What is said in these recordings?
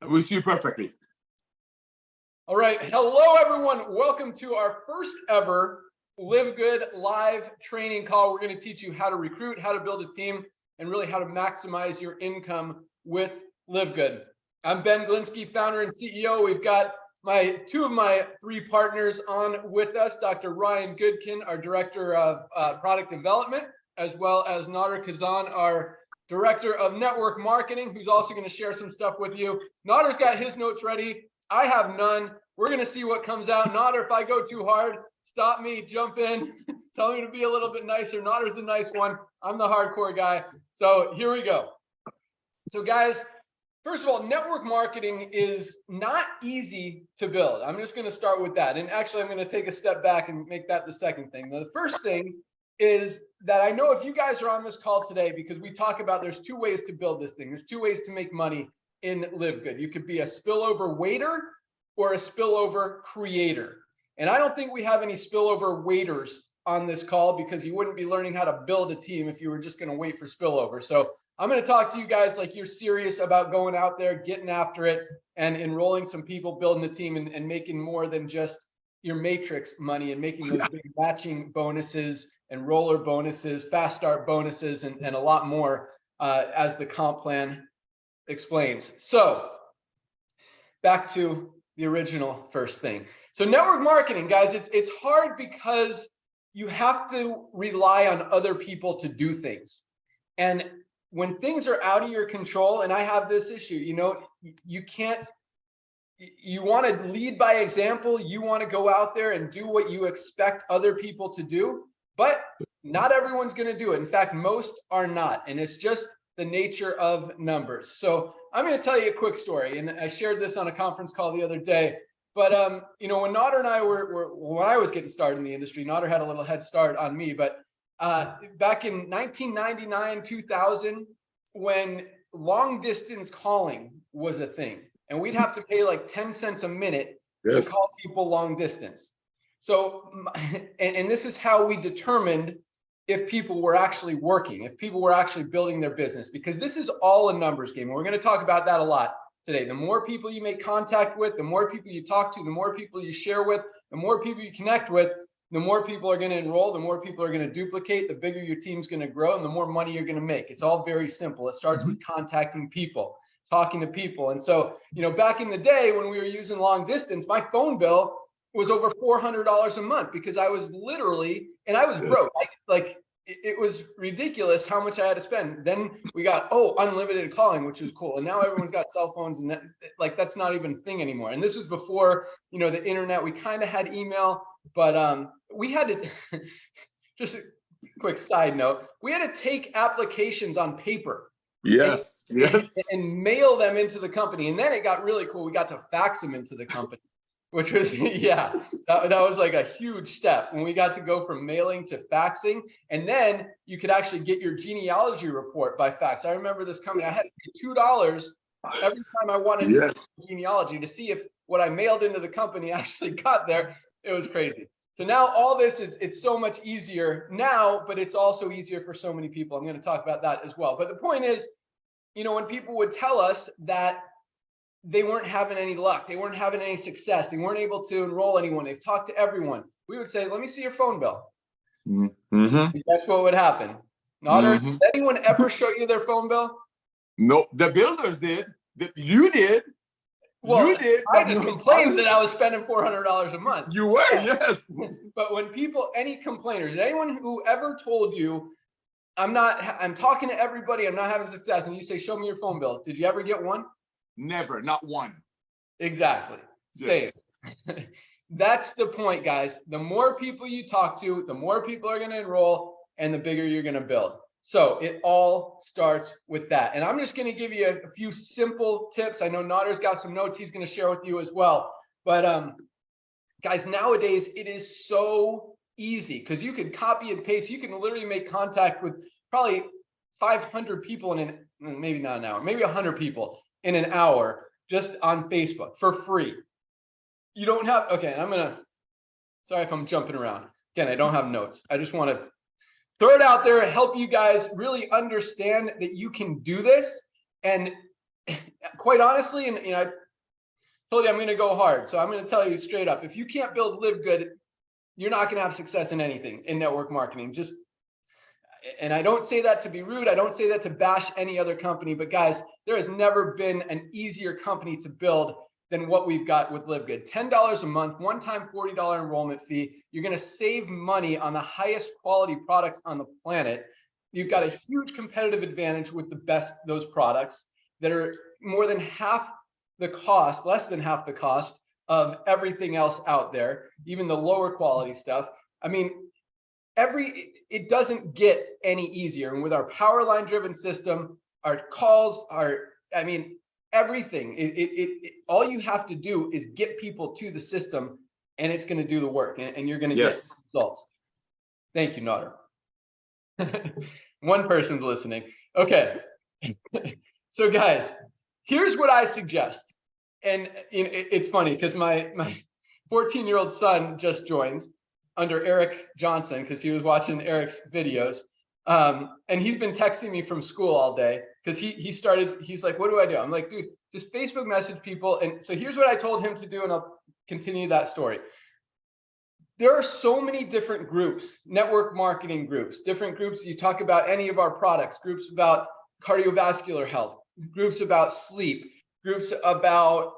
We see you perfectly. All right. Hello, everyone. Welcome to our first ever LiveGood live training call. We're going to teach you how to recruit, how to build a team, and really how to maximize your income with LiveGood. I'm Ben Glinsky, founder and CEO. We've got two of my three partners on with us, Dr. Ryan Goodkin, our Director of Product Development, as well as Nader Kazan, our Director of Network Marketing, who's also going to share some stuff with you. Nader's got his notes ready. I have none. We're going to see what comes out. Nader, if I go too hard, stop me, jump in, tell me to be a little bit nicer. Nader's the nice one. I'm the hardcore guy. So here we go. So guys, first of all, network marketing is not easy to build. I'm just going to start with that. And actually, I'm going to take a step back and make that the second thing. Now, the first thing is that I know if you guys are on this call today, because we talk about there's two ways to build this thing. There's two ways to make money in LiveGood. You could be a spillover waiter or a spillover creator. And I don't think we have any spillover waiters on this call, because you wouldn't be learning how to build a team if you were just going to wait for spillover. So I'm going to talk to you guys like you're serious about going out there, getting after it, and enrolling some people, building a team, and making more than just your matrix money, and making those big matching bonuses and roller bonuses, fast start bonuses, and a lot more as the comp plan explains. So back to the original first thing. So network marketing, guys, it's hard because you have to rely on other people to do things. And when things are out of your control, and I have this issue, you can't, you want to lead by example. You want to go out there and do what you expect other people to do, but not everyone's going to do it. In fact, most are not. And it's just the nature of numbers. So I'm going to tell you a quick story. And I shared this on a conference call the other day. But, when Nader and I when I was getting started in the industry, Nader had a little head start on me. But back in 1999, 2000, when long distance calling was a thing, and we'd have to pay like 10 cents a minute to call people long distance. So, and this is how we determined if people were actually working, if people were actually building their business, because this is all a numbers game. And we're going to talk about that a lot today. The more people you make contact with, the more people you talk to, the more people you share with, the more people you connect with, the more people are going to enroll, the more people are going to duplicate, the bigger your team's going to grow, and the more money you're going to make. It's all very simple. It starts with contacting people, talking to people. And so, back in the day when we were using long distance, my phone bill was over $400 a month, because I was literally, and I was broke. It was ridiculous how much I had to spend. Then we got, unlimited calling, which was cool. And now everyone's got cell phones, and that's not even a thing anymore. And this was before, the internet. We kind of had email, but we had to, just a quick side note, we had to take applications on paper. Yes. And mail them into the company. And then it got really cool. We got to fax them into the company, which was, that was like a huge step when we got to go from mailing to faxing. And then you could actually get your genealogy report by fax. I remember this coming. I had to pay $2 every time I wanted to see genealogy to see if what I mailed into the company actually got there. It was crazy. So now all this it's so much easier now, but it's also easier for so many people. I'm going to talk about that as well. But the point is, when people would tell us that they weren't having any luck, they weren't having any success, they weren't able to enroll anyone, they've talked to everyone, we would say, let me see your phone bill. Mm-hmm. Guess what would happen? Nader, did anyone ever show you their phone bill? No, the builders did. You did. Well, you did. I just complained that I was spending $400 a month. You were, yes. But when any complainers, anyone who ever told you, I'm talking to everybody, I'm not having success, and you say, show me your phone bill, did you ever get one? Never, not one. Exactly. Same. That's the point, guys. The more people you talk to, the more people are going to enroll, and the bigger you're going to build. So it all starts with that. And I'm just going to give you a few simple tips. I know Nader's got some notes he's going to share with you as well. But guys, nowadays it is so easy, because you can copy and paste. You can literally make contact with probably 500 people maybe not an hour, maybe 100 people in an hour just on Facebook for free. You don't have, sorry if I'm jumping around. Again, I don't have notes. I just want to throw it out there, help you guys really understand that you can do this. And quite honestly, and I told you I'm going to go hard. So I'm going to tell you straight up, if you can't build LiveGood, you're not going to have success in anything in network marketing. And I don't say that to be rude. I don't say that to bash any other company, but guys, there has never been an easier company to build than what we've got with LiveGood. $10 a month, one-time $40 enrollment fee. You're going to save money on the highest quality products on the planet. You've got a huge competitive advantage with those products that are more than half the cost, less than half the cost of everything else out there, even the lower quality stuff. I mean, it doesn't get any easier. And with our Powerline driven system, our calls, everything, all you have to do is get people to the system, and it's going to do the work, and you're going to get results. Thank you, Naughter. One person's listening. Okay. So guys, here's what I suggest. And it's funny because my 14-year-old son just joined under Eric Johnson because he was watching Eric's videos. And he's been texting me from school all day because he's like, what do I do? I'm like, dude, just Facebook message people. And so here's what I told him to do, and I'll continue that story. There are so many different groups, network marketing groups, different groups. You talk about any of our products, groups about cardiovascular health, groups about sleep, groups about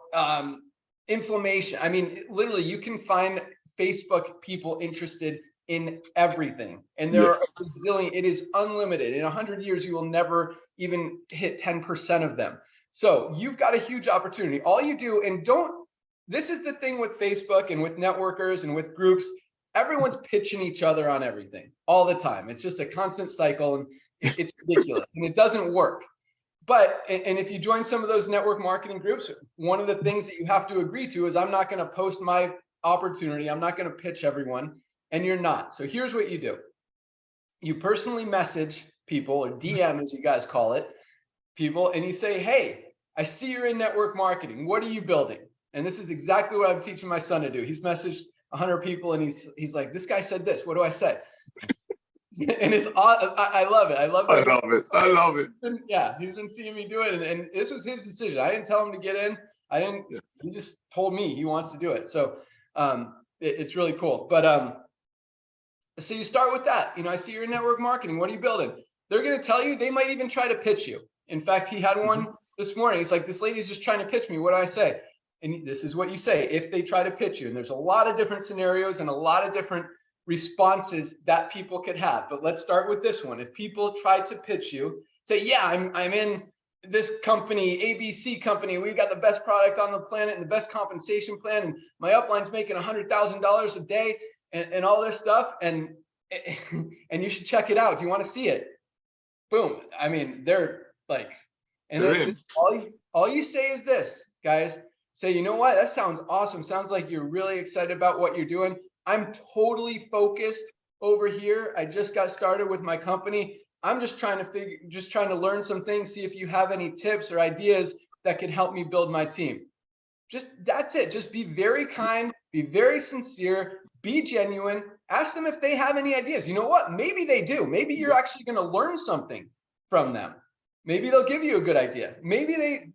inflammation. I mean, literally, you can find Facebook people interested in everything. And there are a zillion, it is unlimited. In 100 years, you will never even hit 10% of them. So you've got a huge opportunity. All you do, this is the thing with Facebook and with networkers and with groups, everyone's pitching each other on everything all the time. It's just a constant cycle, and it's ridiculous and it doesn't work. But, and if you join some of those network marketing groups, one of the things that you have to agree to is I'm not going to post my opportunity. I'm not going to pitch everyone, and you're not. So here's what you do. You personally message people, or DM as you guys call it, people, and you say, hey, I see you're in network marketing. What are you building? And this is exactly what I'm teaching my son to do. He's messaged 100 people, and he's like, this guy said this. What do I say? And I love it. I love it. Yeah, he's been seeing me do it, and this was his decision. I didn't tell him to get in. He just told me he wants to do it. So it's really cool. But so you start with that. I see you're in network marketing. What are you building? They're going to tell you. They might even try to pitch you. In fact, he had one this morning. He's like, this lady's just trying to pitch me. What do I say? And this is what you say if they try to pitch you. And there's a lot of different scenarios and a lot of different responses that people could have. But let's start with this one. If people try to pitch you, say, yeah, I'm in this company, ABC company. We've got the best product on the planet and the best compensation plan. And my upline's making $100,000 a day and all this stuff. And you should check it out. Do you want to see it? Boom. I mean, they're like, and then all you say is this, guys. Say, you know what? That sounds awesome. Sounds like you're really excited about what you're doing. I'm totally focused over here. I just got started with my company. I'm just trying to learn some things, see if you have any tips or ideas that could help me build my team. That's it. Just be very kind, be very sincere, be genuine. Ask them if they have any ideas. You know what? Maybe they do. Maybe you're actually going to learn something from them. Maybe they'll give you a good idea. Maybe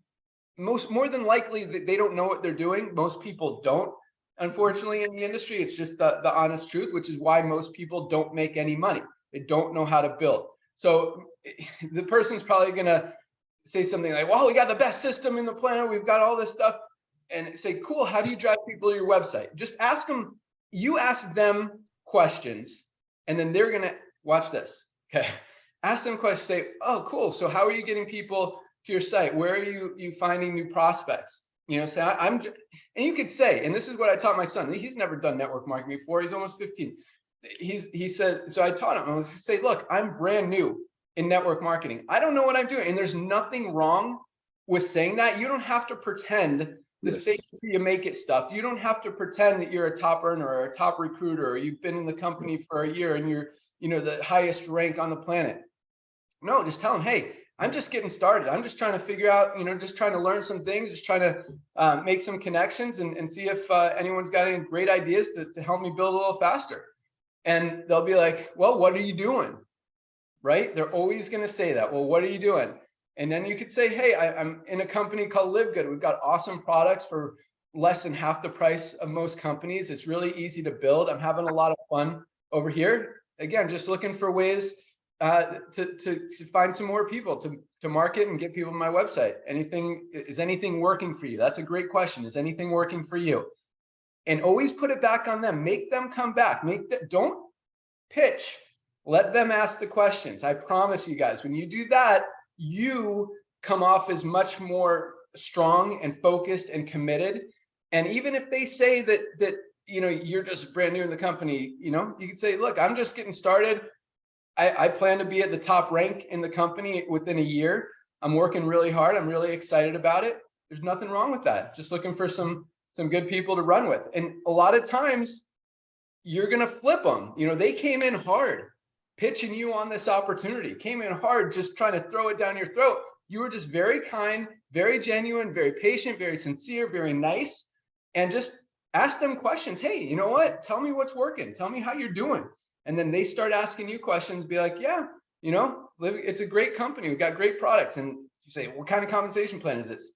more than likely they don't know what they're doing. Most people don't, unfortunately, in the industry. It's just the honest truth, which is why most people don't make any money. They don't know how to build. So the person's probably going to say something like, well, we got the best system in the planet. We've got all this stuff. And say, cool, how do you drive people to your website? Just ask them. You ask them questions, and then they're going to watch this. Okay. Ask them questions. Say, oh, cool. So how are you getting people to your site? Where are you finding new prospects? Say and you could say, and this is what I taught my son. He's never done network marketing before. He's almost 15. He said, so I taught him. I was say, look, I'm brand new in network marketing. I don't know what I'm doing. And there's nothing wrong with saying that. You don't have to pretend this fake you make it stuff. You don't have to pretend that you're a top earner or a top recruiter, or you've been in the company for a year and you're, the highest rank on the planet. No, just tell them, hey, I'm just getting started. I'm just trying to figure out, just trying to learn some things, just trying to make some connections and see if anyone's got any great ideas to help me build a little faster. And they'll be like, well, what are you doing? Right? They're always going to say that. Well, what are you doing? And then you could say, hey, I'm in a company called LiveGood. We've got awesome products for less than half the price of most companies. It's really easy to build. I'm having a lot of fun over here. Again, just looking for ways to find some more people to market and get people to my website. Is anything working for you? That's a great question. Is anything working for you? And always put it back on them. Make them come back. Don't pitch. Let them ask the questions. I promise you guys, when you do that, you come off as much more strong and focused and committed. And even if they say that you're just brand new in the company, you can say, look, I'm just getting started. I plan to be at the top rank in the company within a year. I'm working really hard. I'm really excited about it. There's nothing wrong with that. Just looking for some good people to run with. And a lot of times you're going to flip them. They came in hard, pitching you on this opportunity, came in hard, just trying to throw it down your throat. You were just very kind, very genuine, very patient, very sincere, very nice. And just ask them questions. Hey, you know what? Tell me what's working. Tell me how you're doing. And then they start asking you questions, be like, yeah, it's a great company. We've got great products. And you say, what kind of compensation plan is this?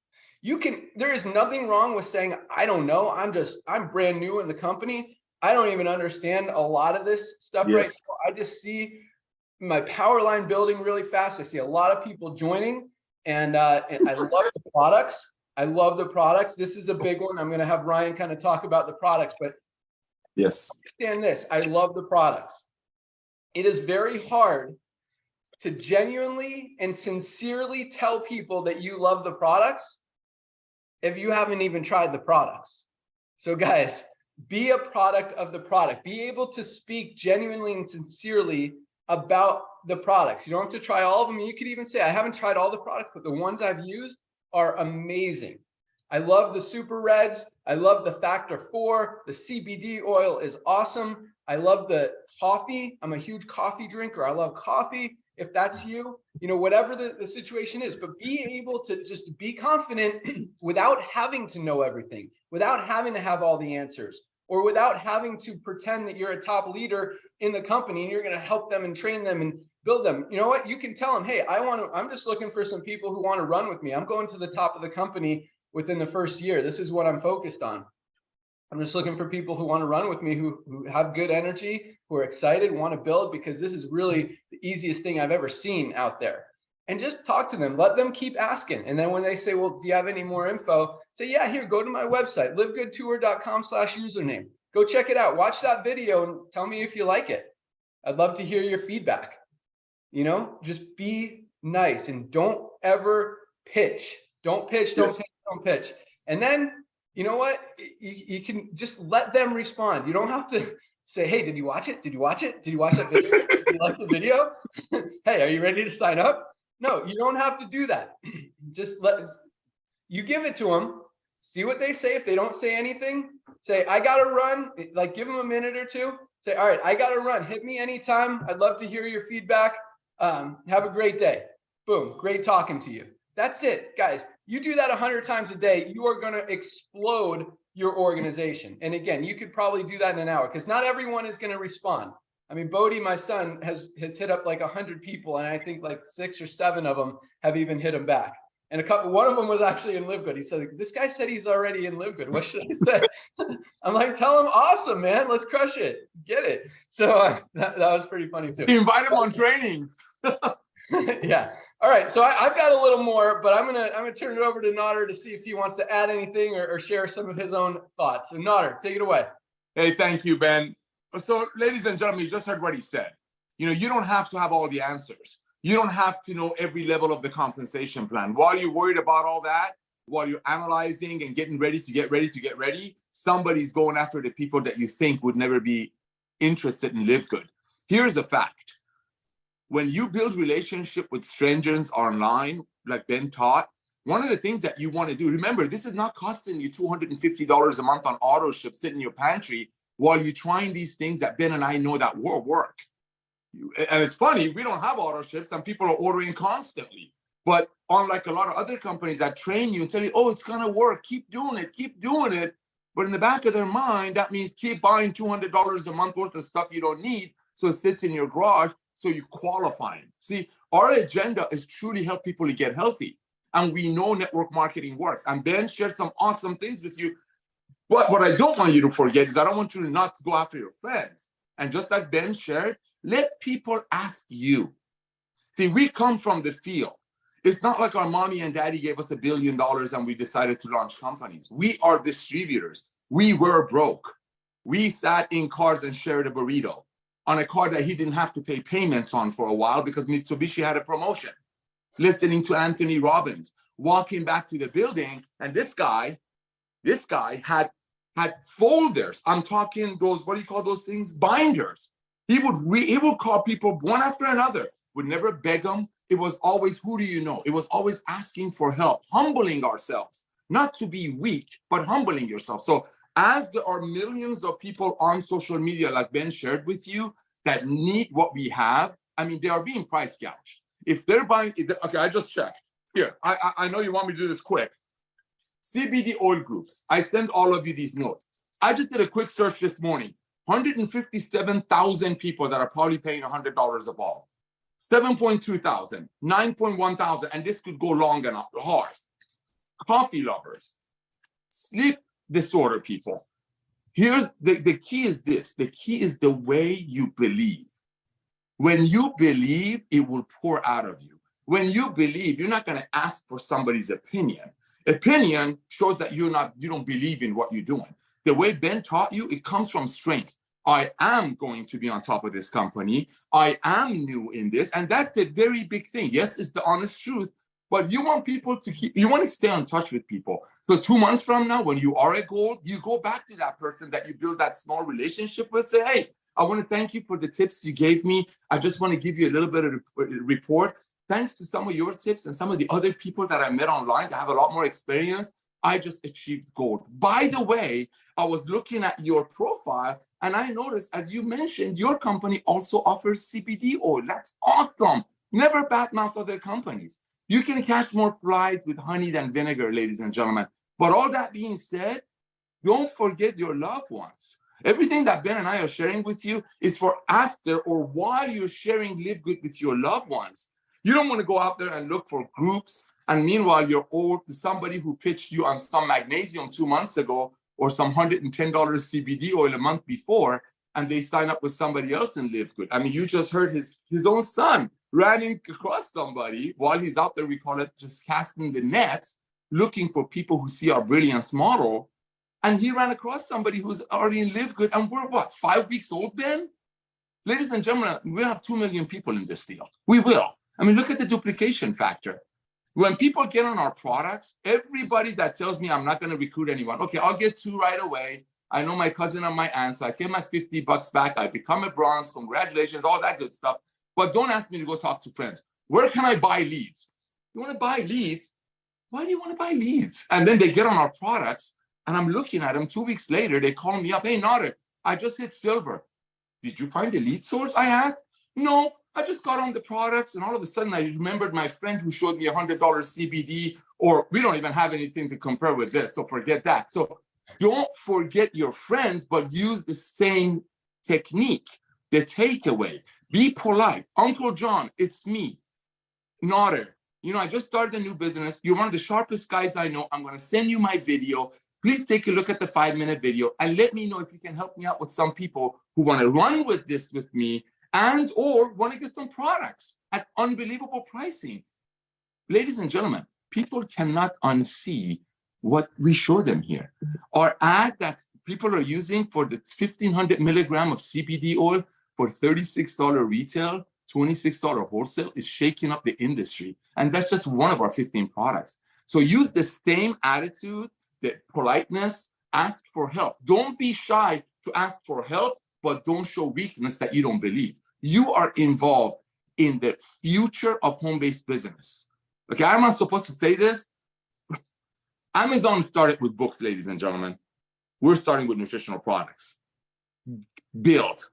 There is nothing wrong with saying, I don't know. I'm brand new in the company. I don't even understand a lot of this stuff right now. I just see my Powerline building really fast. I see a lot of people joining, and I love the products. I love the products. This is a big one. I'm going to have Ryan kind of talk about the products, but yes, understand this. I love the products. It is very hard to genuinely and sincerely tell people that you love the products if you haven't even tried the products. So guys, be a product of the product. Be able to speak genuinely and sincerely about the products. You don't have to try all of them. You could even say, I haven't tried all the products, but the ones I've used are amazing. I love the Super Reds. I love the Factor 4. The CBD oil is awesome. I love the coffee. I'm a huge coffee drinker. I love coffee. If that's you, whatever the situation is, but be able to just be confident without having to know everything, without having to have all the answers, or without having to pretend that you're a top leader in the company and you're going to help them and train them and build them. You know what? You can tell them, hey, I'm just looking for some people who want to run with me. I'm going to the top of the company within the first year. This is what I'm focused on. I'm just looking for people who want to run with me, who have good energy, who are excited, want to build, because this is really the easiest thing I've ever seen out there. And just talk to them. Let them keep asking. And then when they say, well, do you have any more info? Say, yeah, here, go to my website, livegoodtour.com/username. Go check it out. Watch that video and tell me if you like it. I'd love to hear your feedback. Just be nice and don't ever pitch. Don't pitch, don't pitch. And then, you know what? You can just let them respond. You don't have to say, hey, did you watch it? Did you watch it? Did you watch that video? Did you like the video? Hey, are you ready to sign up? No, you don't have to do that. Just you give it to them, see what they say. If they don't say anything, say, I got to run. Like, give them a minute or two. Say, all right, I got to run. Hit me anytime. I'd love to hear your feedback. Have a great day. Boom. Great talking to you. That's it, guys. You do that 100 times a day, you are going to explode your organization. And again, you could probably do that in an hour, because not everyone is going to respond. I mean, Bodie, my son, has hit up like 100 people, and I think like 6 or 7 of them have even hit him back. And one of them was actually in LiveGood. He said, this guy said he's already in LiveGood. What should I say? I'm like, tell him, awesome, man. Let's crush it. Get it. So that was pretty funny too. Invite him on trainings. Yeah. All right. So I've got a little more, but I'm gonna turn it over to Nader to see if he wants to add anything or share some of his own thoughts. So Nader, take it away. Hey, thank you, Ben. So, ladies and gentlemen, you just heard what he said. You don't have to have all the answers. You don't have to know every level of the compensation plan. While you're worried about all that, while you're analyzing and getting ready to get ready, somebody's going after the people that you think would never be interested in LiveGood. Here's a fact. When you build relationship with strangers online, like Ben taught, one of the things that you want to do, remember, this is not costing you $250 a month on auto ship sitting in your pantry while you're trying these things that Ben and I know that will work. And it's funny, we don't have auto ships and people are ordering constantly. But unlike a lot of other companies that train you and tell you, oh, it's going to work, keep doing it. But in the back of their mind, that means keep buying $200 a month worth of stuff you don't need. So it sits in your garage. So you qualify. See, Our agenda is truly help people to get healthy. And we know network marketing works. And Ben shared some awesome things with you. But what I don't want you to forget is I don't want you to not go after your friends. And just like Ben shared, let people ask you. See, we come from the field. It's not like our mommy and daddy gave us $1 billion and we decided to launch companies. We are distributors. We were broke. We sat in cars and shared a burrito on a car that he didn't have to pay payments on for a while because Mitsubishi had a promotion. Listening to Anthony Robbins, walking back to the building, and this guy had folders. I'm talking those, what do you call those things? Binders. He would call people one after another, would never beg them. It was always, who do you know? It was always asking for help, humbling ourselves, not to be weak, but humbling yourself. So as there are millions of people on social media, like Ben shared with you, that need what we have, I mean, they are being price gouged. If they're buying, okay, I just checked. Here, I know you want me to do this quick. CBD oil groups. I send all of you these notes. I just did a quick search this morning. 157,000 people that are probably paying $100 a bottle. 7.2 thousand, 9.1 thousand, and this could go long and hard. Coffee lovers, sleep disorder people. Here's the key is this. The key is the way you believe. When you believe, it will pour out of you. When you believe, you're not going to ask for somebody's opinion. Opinion shows that you don't believe in what you're doing. The way Ben taught you, it comes from strength. I am going to be on top of this company. I am new in this. And that's a very big thing. Yes, it's the honest truth, but you want people to you want to stay in touch with people. So 2 months from now, when you are at gold, you go back to that person that you build that small relationship with, say, hey, I want to thank you for the tips you gave me. I just want to give you a little bit of a report. Thanks to some of your tips and some of the other people that I met online that have a lot more experience, I just achieved gold. By the way, I was looking at your profile and I noticed, as you mentioned, your company also offers CBD oil. That's awesome. Never badmouth other companies. You can catch more flies with honey than vinegar, ladies and gentlemen. But all that being said, don't forget your loved ones. Everything that Ben and I are sharing with you is for after or while you're sharing Live Good with your loved ones. You don't want to go out there and look for groups. And meanwhile, you're old, somebody who pitched you on some magnesium 2 months ago or some $110 CBD oil a month before, and they sign up with somebody else and Live Good. I mean, you just heard his own son running across somebody while he's out there, we call it just casting the net, looking for people who see our brilliance model. And he ran across somebody who's already in Live Good. And we're what, 5 weeks old, Ben? Ladies and gentlemen, we have 2 million people in this deal. We will. I mean, look at the duplication factor. When people get on our products, everybody that tells me I'm not going to recruit anyone, okay, I'll get 2 right away. I know my cousin and my aunt, so I get my $50 back. I become a bronze. Congratulations, all that good stuff. But don't ask me to go talk to friends. Where can I buy leads? You want to buy leads? Why do you want to buy leads? And then they get on our products, and I'm looking at them 2 weeks later. They call me up. Hey, Nader, I just hit silver. Did you find the lead source I had? No, I just got on the products, and all of a sudden I remembered my friend who showed me $100 CBD, or we don't even have anything to compare with this, so forget that. So don't forget your friends, but use the same technique. The takeaway, be polite. Uncle John, it's me, Nader. You know, I just started a new business. You're one of the sharpest guys I know. I'm going to send you my video. Please take a look at the 5-minute video and let me know if you can help me out with some people who want to run with this with me and or want to get some products at unbelievable pricing. Ladies and gentlemen, people cannot unsee what we show them here. Our ad that people are using for the 1,500 milligram of CBD oil for $36 retail, $26 wholesale is shaking up the industry. And that's just one of our 15 products. So use the same attitude, the politeness, ask for help. Don't be shy to ask for help, but don't show weakness that you don't believe. You are involved in the future of home-based business. Okay, I'm not supposed to say this. Amazon started with books, ladies and gentlemen. We're starting with nutritional products. Build.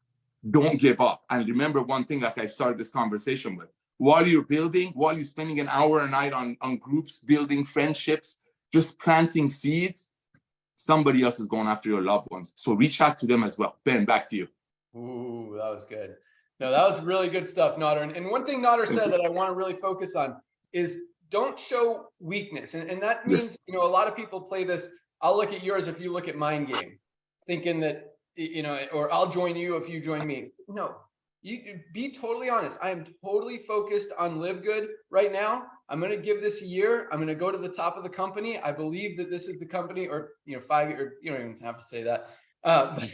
Don't give up. And remember one thing like I started this conversation with. While you're building, while you're spending an hour a night on groups, building friendships, just planting seeds, somebody else is going after your loved ones. So reach out to them as well. Ben, back to you. Ooh, that was good. No, that was really good stuff, Nader. And one thing Nader said that I want to really focus on is don't show weakness. And that means, a lot of people play this. I'll look at yours if you look at mine game, thinking that, or I'll join you if you join me. No, you be totally honest. I am totally focused on LiveGood right now. I'm going to give this a year. I'm going to go to the top of the company. I believe that this is the company, or 5 years. You don't even have to say that. But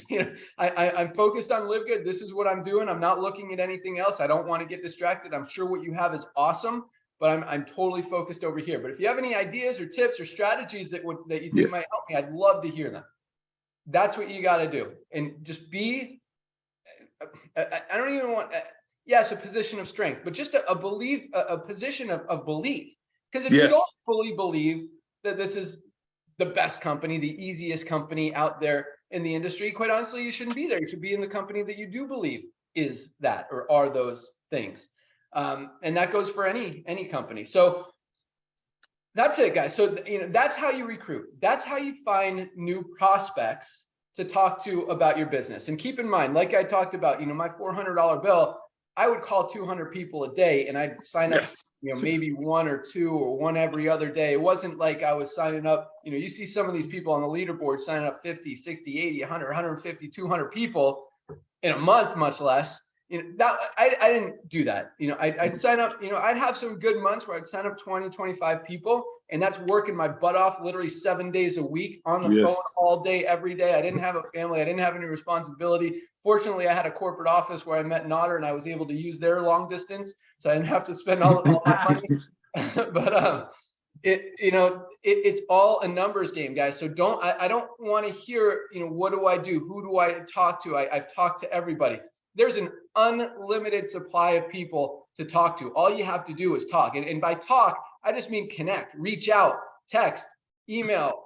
I'm focused on LiveGood. This is what I'm doing. I'm not looking at anything else. I don't want to get distracted. I'm sure what you have is awesome, but I'm totally focused over here. But if you have any ideas or tips or strategies that you think might help me, I'd love to hear them. That's what you got to do, and just be. I don't even want. Yes, a position of strength, but just a belief, a position of belief. Because if you don't fully believe that this is the best company, the easiest company out there in the industry, quite honestly, you shouldn't be there. You should be in the company that you do believe is that or are those things. And that goes for any company. So that's it, guys. So, that's how you recruit. That's how you find new prospects to talk to about your business. And keep in mind, like I talked about, my $400 bill, I would call 200 people a day and I'd sign up, maybe one or two or one every other day. It wasn't like I was signing up, you see some of these people on the leaderboard signing up 50, 60, 80, 100, 150, 200 people in a month, much less. That I didn't do that. I'd sign up, I'd have some good months where I'd sign up 20, 25 people, and that's working my butt off literally 7 days a week on the phone all day, every day. I didn't have a family. I didn't have any responsibility. Fortunately, I had a corporate office where I met Nader, and I was able to use their long distance, so I didn't have to spend all my money. But it's all a numbers game, guys. So I don't want to hear, what do I do? Who do I talk to? I've talked to everybody. There's an unlimited supply of people to talk to. All you have to do is talk. And by talk, I just mean connect, reach out, text, email,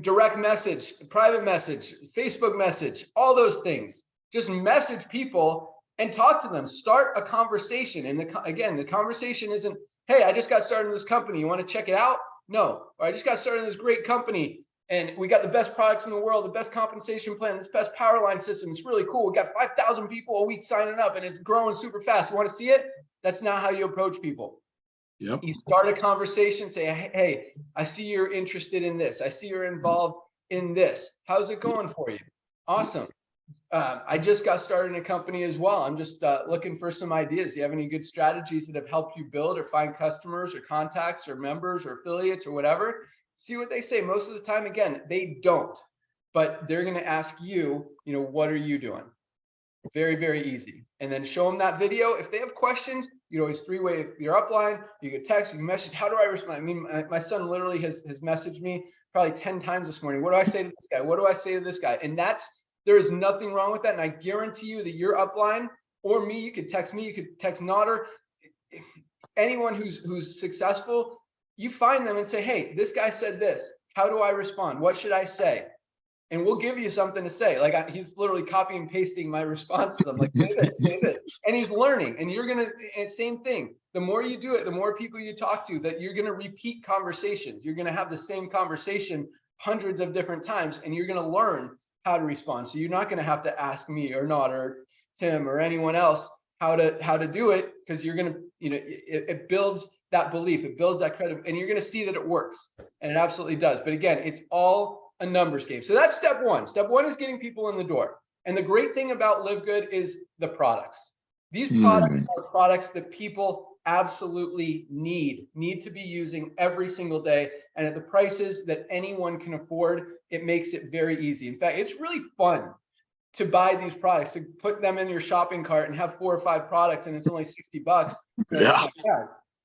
direct message, private message, Facebook message, all those things. Just message people and talk to them. Start a conversation. And again, the conversation isn't, hey, I just got started in this company. You want to check it out? No. Or I just got started in this great company and we got the best products in the world, the best compensation plan, this best Powerline system. It's really cool. We got 5,000 people a week signing up and it's growing super fast. You want to see it? That's not how you approach people. Yep. You start a conversation, say, hey, I see you're interested in this. I see you're involved in this. How's it going for you? Awesome. I just got started in a company as well. I'm just looking for some ideas. Do you have any good strategies that have helped you build or find customers or contacts or members or affiliates or whatever? See what they say. Most of the time, again, they don't, but they're going to ask you, what are you doing? Very, very easy. And then show them that video. If they have questions, always three-way your upline. You can text, you can message. How do I respond? I mean, my son literally has messaged me probably 10 times this morning. What do I say to this guy? What do I say to this guy? And there is nothing wrong with that. And I guarantee you that your upline or me, you could text me, you could text Nader, anyone who's successful, you find them and say, hey, this guy said this. How do I respond? What should I say? And we'll give you something to say. Like he's literally copying and pasting my responses. I'm like, say this, say this. And he's learning. And you're going to, same thing. The more you do it, the more people you talk to, that you're going to repeat conversations. You're going to have the same conversation hundreds of different times, and you're going to learn how to respond. So you're not going to have to ask me or not, or Tim or anyone else how to do it, because you're going to, it builds that belief. It builds that credibility, and you're going to see that it works. And it absolutely does. But again, it's all a numbers game. So that's step one. Step one is getting people in the door. And the great thing about LiveGood is the products. These products are products that people absolutely need to be using every single day. And at the prices that anyone can afford, it makes it very easy. In fact, it's really fun to buy these products, to put them in your shopping cart and have 4 or 5 products, and it's only $60. Yeah.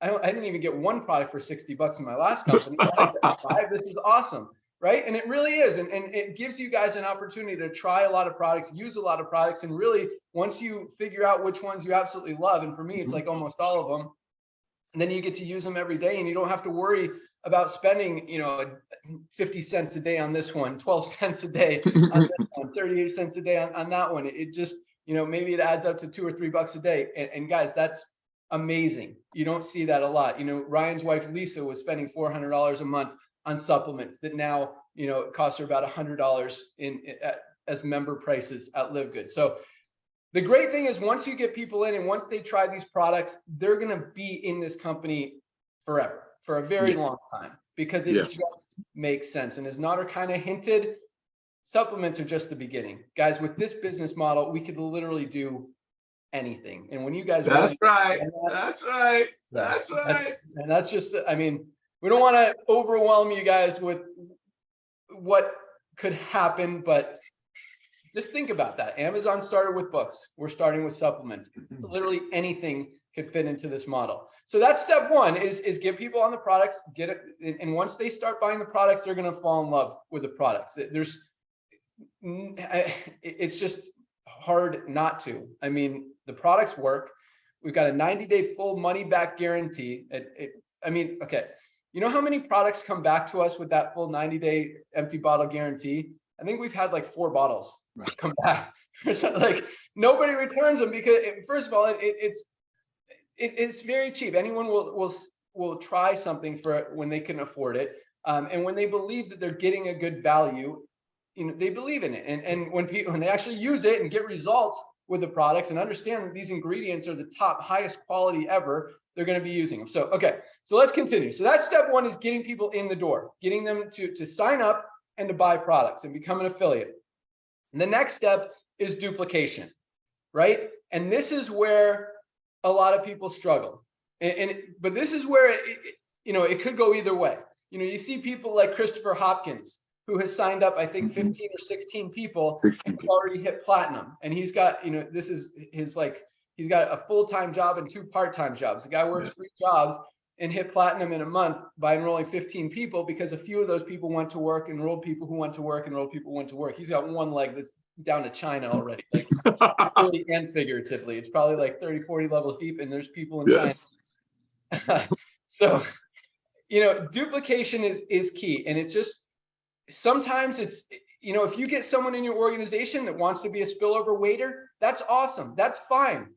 I didn't even get one product for $60 in my last company. I got 5. This is awesome. Right. And it really is. And it gives you guys an opportunity to try a lot of products, use a lot of products. And really, once you figure out which ones you absolutely love, and for me, it's like almost all of them, and then you get to use them every day, and you don't have to worry about spending, 50 cents a day on this one, 12 cents a day on this one, 38 cents a day on that one. It just, maybe it adds up to $2 or $3 a day. And guys, that's amazing. You don't see that a lot. Ryan's wife, Lisa, was spending $400 a month on supplements that now, it costs her about $100 as member prices at LiveGood. So The great thing is once you get people in and once they try these products, they're going to be in this company forever, for a very long time, because it just makes sense. And as Nader kind of hinted, supplements are just the beginning. Guys, with this business model, we could literally do anything. And when you guys That's really right. And that's just, I mean, we don't want to overwhelm you guys with what could happen, but just think about that. Amazon started with books. We're starting with supplements. Literally anything could fit into this model. So that's step one, is get people on the products, get it. And once they start buying the products, they're going to fall in love with the products. It's just hard not to. I mean, the products work. We've got a 90-day full money back guarantee. I mean, okay. You know how many products come back to us with that full 90-day empty bottle guarantee? I think we've had like 4 bottles come back. So, like, nobody returns them because, first of all, it's very cheap. Anyone will try something for when they can afford it, and when they believe that they're getting a good value, you know, they believe in it. And when they actually use it and get results with the products and understand that these ingredients are the top, highest quality ever, they're going to be using them. So, okay, so let's continue. So that's step one, is getting people in the door, getting them to sign up and to buy products and become an affiliate. And the next step is duplication, right? And this is where a lot of people struggle. But this is where it could go either way. You know, you see people like Christopher Hopkins, who has signed up, I think 15 or 16 people and already hit platinum. And he's got, this is his, like, he's got a full-time job and 2 part-time jobs. The guy works 3 jobs and hit platinum in a month by enrolling 15 people, because a few of those people went to work, enrolled people who went to work, enrolled people who went to work. He's got one leg that's down to China already, like literally and figuratively. It's probably like 30, 40 levels deep, and there's people in China. So, duplication is key. And it's just, sometimes it's, if you get someone in your organization that wants to be a spillover waiter, that's awesome. That's fine.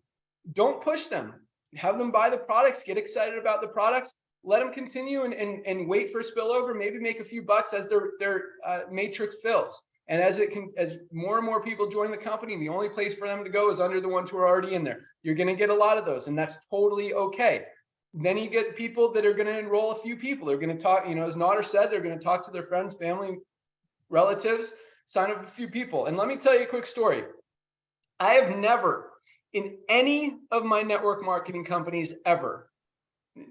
Don't push them. Have them buy the products, get excited about the products, let them continue and wait for spillover, maybe make a few bucks as their matrix fills. And as more and more people join the company, the only place for them to go is under the ones who are already in there. You're going to get a lot of those, and that's totally okay. Then you get people that are going to enroll a few people. They're going to talk, as Nader said, they're going to talk to their friends, family, relatives, sign up a few people. And let me tell you a quick story. I have never, in any of my network marketing companies ever,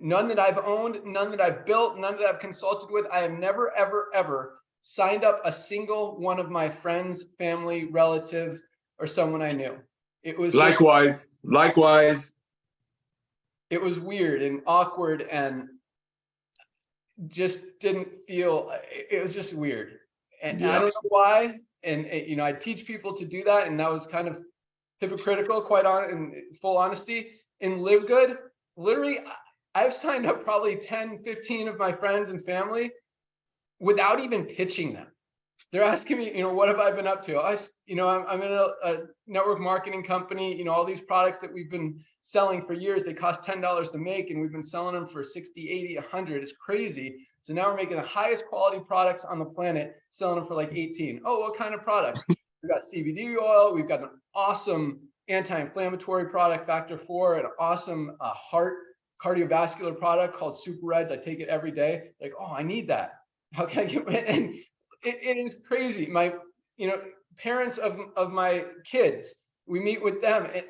none that I've owned, none that I've built, none that I've consulted with, I have never, ever, ever signed up a single one of my friends, family, relatives, or someone I knew. It was likewise. It was weird and awkward and just didn't feel, it was just weird. And I don't know why. And, I teach people to do that. And that was kind of hypocritical, in full honesty. In LiveGood, literally, I've signed up probably 10, 15 of my friends and family without even pitching them. They're asking me, what have I been up to? I'm in a network marketing company, all these products that we've been selling for years, they cost $10 to make, and we've been selling them for 60, 80, 100. It's crazy. So now we're making the highest quality products on the planet, selling them for like 18. Oh, what kind of products? We've got CBD oil. We've got an awesome anti-inflammatory product, Factor 4, an awesome heart cardiovascular product called Super Reds. I take it every day. Like, oh, I need that. How can I get it? And it is crazy. My, parents of my kids, we meet with them, and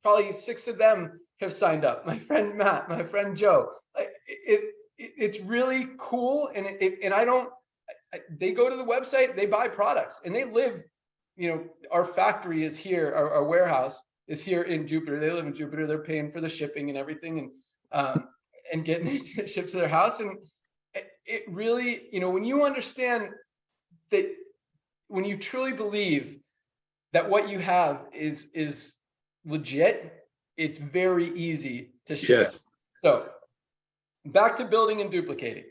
probably 6 of them have signed up. My friend Matt, my friend Joe. It's really cool. And they go to the website, they buy products, and they live, our factory is here, our warehouse is here in Jupiter. They live in Jupiter. They're paying for the shipping and everything, and getting it shipped to their house. And it really, when you understand that, when you truly believe that what you have is legit, it's very easy to share. Yes. So back to building and duplicating.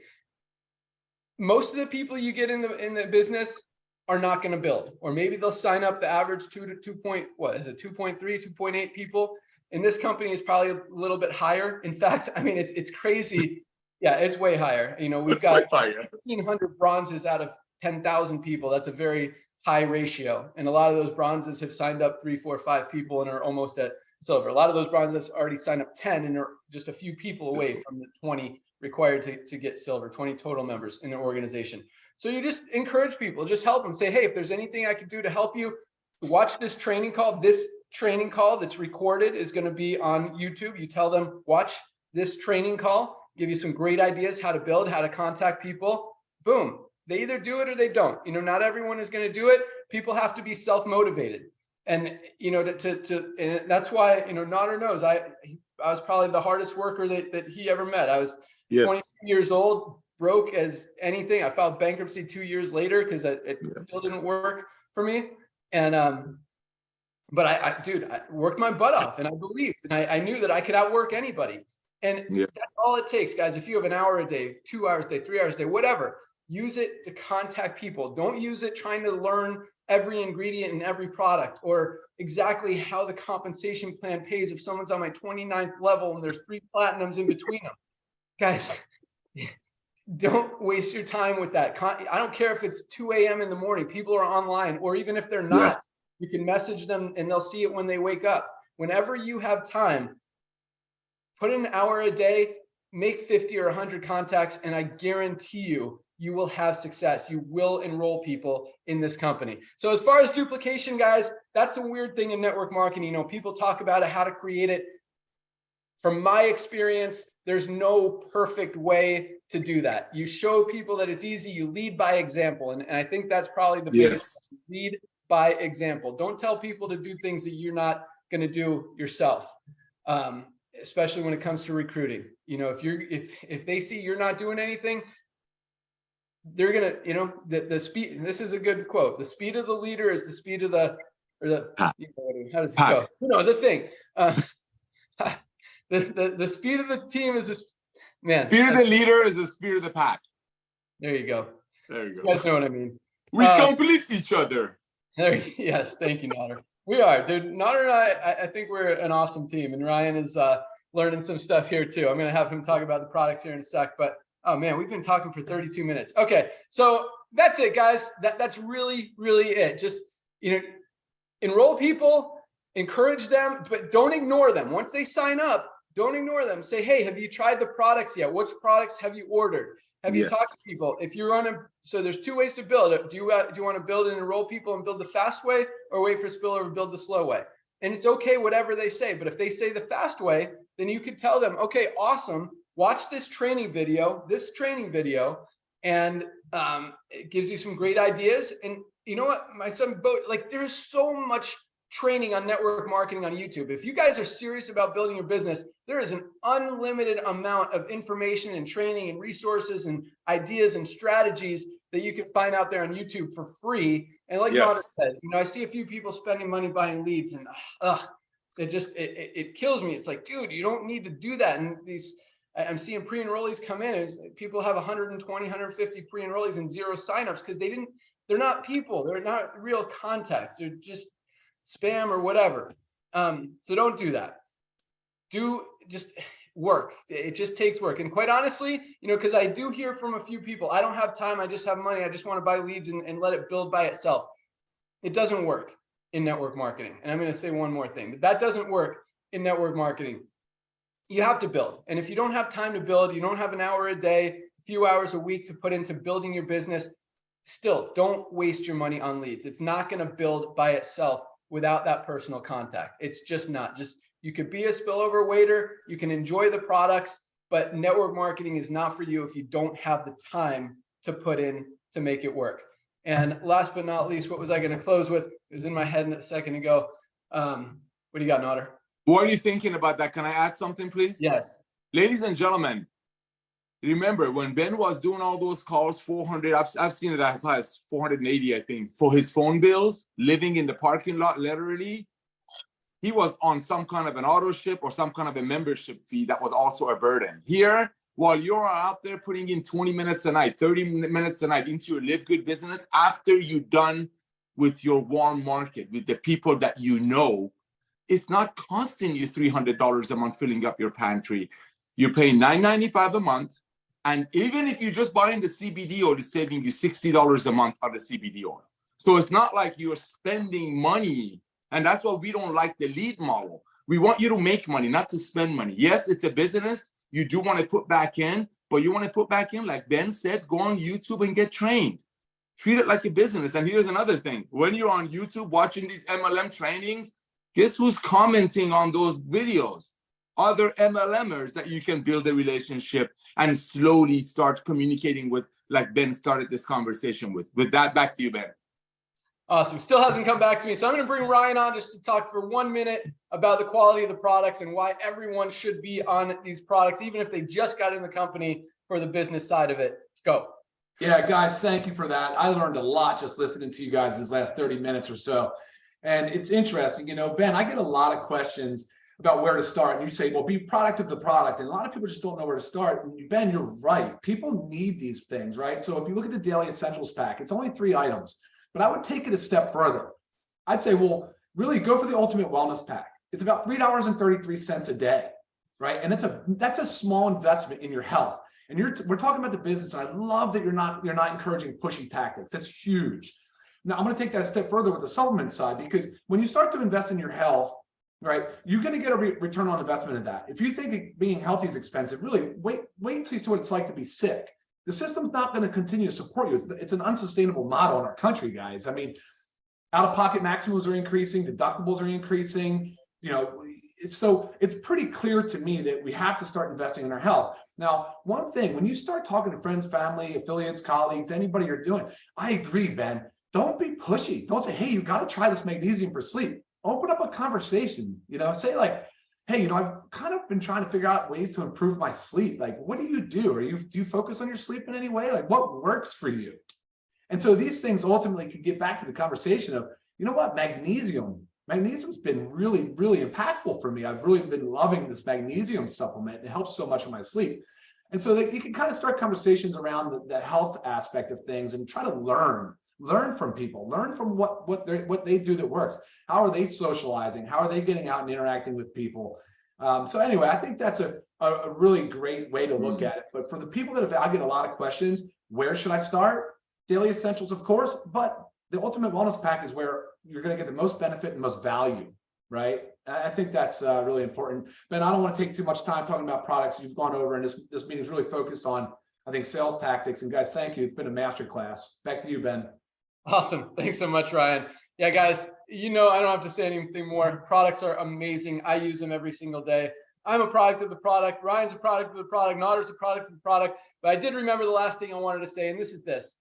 Most of the people you get in the business are not going to build, or maybe they'll sign up the average 2.3, 2.8 people. In this company is probably a little bit higher. In fact, I mean, it's crazy. Yeah, it's way higher. We've got 1,500 bronzes out of 10,000 people. That's a very high ratio. And a lot of those bronzes have signed up 3, 4, 5 people and are almost at silver. A lot of those bronzes already signed up 10 and are just a few people away from the 20 required to get silver, 20 total members in their organization. So you just encourage people, just help them, say, hey, if there's anything I could do to help you, watch this training call. This training call that's recorded is going to be on YouTube. You tell them, watch this training call, give you some great ideas how to build, how to contact people. Boom. They either do it or they don't. Not everyone is going to do it. People have to be self-motivated. And, and that's why, Nader knows I was probably the hardest worker that he ever met. I was 22 years old, broke as anything. I filed bankruptcy 2 years later because it still didn't work for me. And, but I worked my butt off, and I believed, and I knew that I could outwork anybody. And that's all it takes, guys. If you have an hour a day, 2 hours a day, 3 hours a day, whatever, use it to contact people. Don't use it trying to learn every ingredient in every product or exactly how the compensation plan pays if someone's on my 29th level and there's 3 platinums in between them. Guys, don't waste your time with that. I don't care if it's 2 a.m. in the morning, people are online, or even if they're not, you can message them and they'll see it when they wake up. Whenever you have time, put an hour a day, make 50 or 100 contacts, and I guarantee you, you will have success. You will enroll people in this company. So as far as duplication, guys, that's a weird thing in network marketing. People talk about it, how to create it. From my experience, there's no perfect way to do that. You show people that it's easy. You lead by example. And I think that's probably the biggest. Lead by example. Don't tell people to do things that you're not going to do yourself, especially when it comes to recruiting. If they see you're not doing anything, they're going to, the speed, and this is a good quote, the speed of the leader is the speed of the how does it go? The thing. The speed of the team is this, man. Speed of the leader is the speed of the pack. There you go. There you go. You guys know what I mean. We complete each other. Yes, thank you, Nader. We are, dude. Nader and I think we're an awesome team, and Ryan is learning some stuff here too. I'm going to have him talk about the products here in a sec, but oh man, we've been talking for 32 minutes. Okay, so that's it, guys. That's really, really it. Just enroll people, encourage them, but don't ignore them. Once they sign up, don't ignore them. Say, hey, have you tried the products yet? Which products have you ordered? Have you talked to people? If you're so there's 2 ways to build it. Do you want to build and enroll people and build the fast way, or wait for spillover and build the slow way? And it's okay, whatever they say. But if they say the fast way, then you could tell them, okay, awesome. Watch this training video, and it gives you some great ideas. And you know what, my son, there's so much training on network marketing on YouTube. If you guys are serious about building your business, there is an unlimited amount of information and training and resources and ideas and strategies that you can find out there on YouTube for free. And like Nader said, I see a few people spending money buying leads, and it kills me. It's like, dude, you don't need to do that. And I'm seeing pre-enrollees come in. People have 120, 150 pre-enrollees and 0 signups because they're not people. They're not real contacts. They're just spam or whatever. So don't do that. Just work. It just takes work. And quite honestly, because I do hear from a few people, I don't have time. I just have money. I just want to buy leads and let it build by itself. It doesn't work in network marketing. And I'm going to say one more thing. That doesn't work in network marketing. You have to build. And if you don't have time to build, you don't have an hour a day, a few hours a week to put into building your business, still don't waste your money on leads. It's not going to build by itself without that personal contact. It's just not. You could be a spillover waiter, you can enjoy the products, but network marketing is not for you if you don't have the time to put in to make it work. And last but not least, what was I going to close with? It was in my head a second ago. What do you got, Nader? What are you thinking about that? Can I add something, please? Yes. Ladies and gentlemen, remember when Ben was doing all those calls, 400, I've seen it as high as 480, I think, for his phone bills, living in the parking lot, literally, he was on some kind of an auto ship or some kind of a membership fee that was also a burden. Here, while you're out there putting in 20 minutes a night, 30 minutes a night into your LiveGood business, after you're done with your warm market, with the people that you know, it's not costing you $300 a month filling up your pantry. You're paying $9.95 a month. And even if you're just buying the CBD oil, it's saving you $60 a month on the CBD oil. So it's not like you're spending money. And that's why we don't like the lead model. We want you to make money, not to spend money. Yes, it's a business. You do want to put back in, but you want to put back in, like Ben said, go on YouTube and get trained. Treat it like a business. And here's another thing. When you're on YouTube watching these MLM trainings, guess who's commenting on those videos? Other MLMers that you can build a relationship and slowly start communicating with, like Ben started this conversation with. With that, back to you, Ben. Awesome. Still hasn't come back to me. So I'm going to bring Ryan on just to talk for 1 minute about the quality of the products and why everyone should be on these products, even if they just got in the company for the business side of it. Go. Yeah, guys, thank you for that. I learned a lot just listening to you guys these last 30 minutes or so. And it's interesting, Ben, I get a lot of questions about where to start. And you say, well, be product of the product. And a lot of people just don't know where to start. And Ben, you're right. People need these things, right? So if you look at the Daily Essentials pack, it's only 3 items. But I would take it a step further. I'd say, well, really go for the Ultimate Wellness Pack. It's about $3.33 a day, right? And that's a small investment in your health. And we're talking about the business, and I love that you're not encouraging pushy tactics. That's huge. Now I'm going to take that a step further with the supplement side, because when you start to invest in your health, right, you're going to get a return on investment of that. If you think being healthy is expensive, really wait until you see what it's like to be sick. The system's not going to continue to support you. It's an unsustainable model in our country, guys. I mean, out-of-pocket maximums are increasing, deductibles are increasing. It's pretty clear to me that we have to start investing in our health. Now, one thing, when you start talking to friends, family, affiliates, colleagues, anybody you're doing, I agree, Ben. Don't be pushy. Don't say, hey, you got to try this magnesium for sleep. Open up a conversation. Say like, hey, I've kind of been trying to figure out ways to improve my sleep. Like, what do you do? Do you focus on your sleep in any way? Like, what works for you? And so these things ultimately could get back to the conversation of, you know what, Magnesium's been really, really impactful for me. I've really been loving this magnesium supplement. It helps so much with my sleep. And so you can kind of start conversations around the health aspect of things and try to learn from people, learn from what they do that works. How are they socializing? How are they getting out and interacting with people? So anyway, I think that's a really great way to look at it. But for the people I get a lot of questions, where should I start? Daily Essentials, of course, but the Ultimate Wellness Pack is where you're going to get the most benefit and most value, right? I think that's really important. Ben, I don't want to take too much time talking about products you've gone over, and this meeting is really focused on, I think, sales tactics. And guys, thank you. It's been a masterclass. Back to you, Ben. Awesome. Thanks so much, Ryan. Yeah, guys, I don't have to say anything more. Products are amazing. I use them every single day. I'm a product of the product. Ryan's a product of the product. Notter's a product of the product. But I did remember the last thing I wanted to say, and this is this.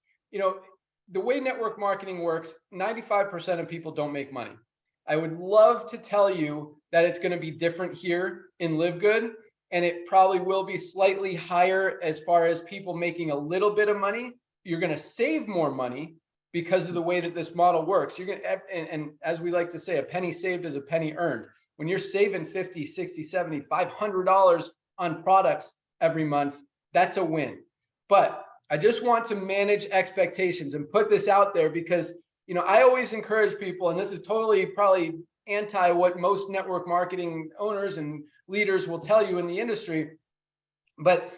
The way network marketing works, 95% of people don't make money. I would love to tell you that it's going to be different here in LiveGood, and it probably will be slightly higher as far as people making a little bit of money. You're going to save more money because of the way that this model works. You're going to, and as we like to say, a penny saved is a penny earned. When you're saving $50, $60, $70, $500 on products every month, that's a win. But I just want to manage expectations and put this out there because, I always encourage people, and this is totally probably anti what most network marketing owners and leaders will tell you in the industry, but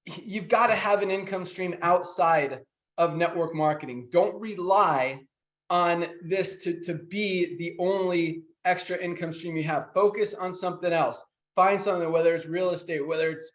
you've got to have an income stream outside of network marketing. Don't rely on this to be the only extra income stream you have. Focus on something else. Find something, whether it's real estate, whether it's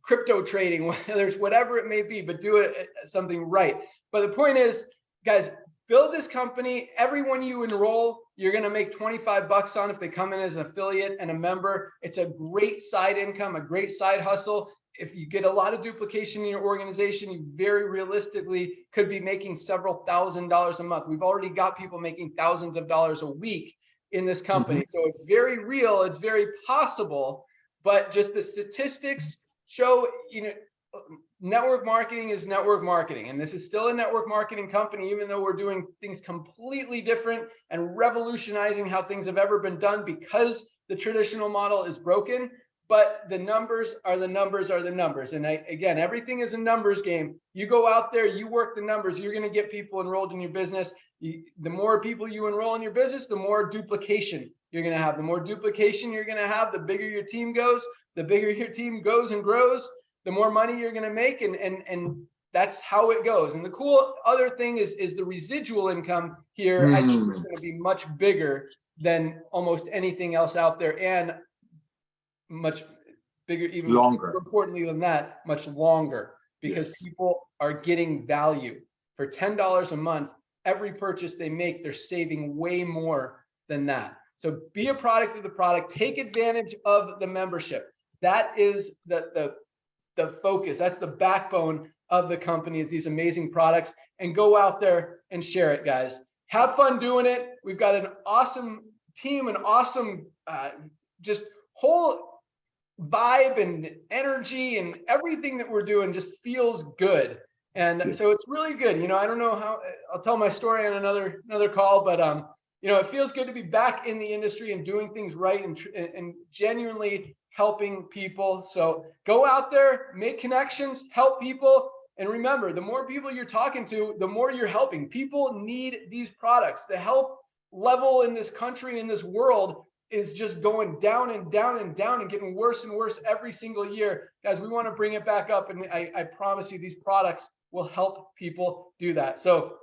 crypto trading, whether it's whatever it may be, but do it something right. But the point is, guys, build this company. Everyone you enroll, you're going to make $25 on if they come in as an affiliate and a member. It's a great side income, a great side hustle. If you get a lot of duplication in your organization, you very realistically could be making several $1,000s a month. We've already got people making thousands of dollars a week in this company. So it's very real. It's very possible, but just the statistics show, network marketing is network marketing. And this is still a network marketing company, even though we're doing things completely different and revolutionizing how things have ever been done because the traditional model is broken. But the numbers are the numbers are the numbers. And again, everything is a numbers game. You go out there, you work the numbers, you're going to get people enrolled in your business. The more people you enroll in your business, the more duplication you're going to have. The more duplication you're going to have, the bigger your team goes. The bigger your team goes and grows, the more money you're going to make. And that's how it goes. And the cool other thing is the residual income here. I think is going to be much bigger than almost anything else out there, and much bigger, even longer. more importantly than that, much longer, because Yes. people are getting value. For $10 a month, every purchase they make, they're saving way more than that. So be a product of the product. Take advantage of the membership. That is the focus. That's the backbone of the company, is these amazing products. And go out there and share it, guys. Have fun doing it. We've got an awesome team, an awesome just whole vibe and energy, and everything that we're doing just feels good. And so it's really good. You know, I don't know how, I'll tell my story on another call, but you know, it feels good to be back in the industry and doing things right and genuinely helping people. So go out there, make connections, help people. And remember, the more people you're talking to, the more you're helping. People need these products. The health level in this country, in this world, is just going down and down and down and getting worse and worse every single year. Guys, we want to bring it back up. And I promise you, these products will help people do that. So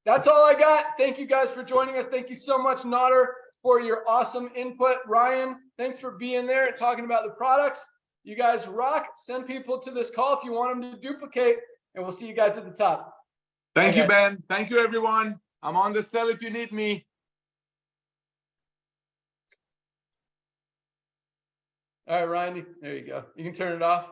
that's all I got. Thank you guys for joining us. Thank you so much, Nader, for your awesome input. Ryan, thanks for being there and talking about the products. You guys rock. Send people to this call if you want them to duplicate, and we'll see you guys at the top. Thank you, Ben. Thank you, everyone. I'm on the cell if you need me. All right, Ryan, there you go. You can turn it off.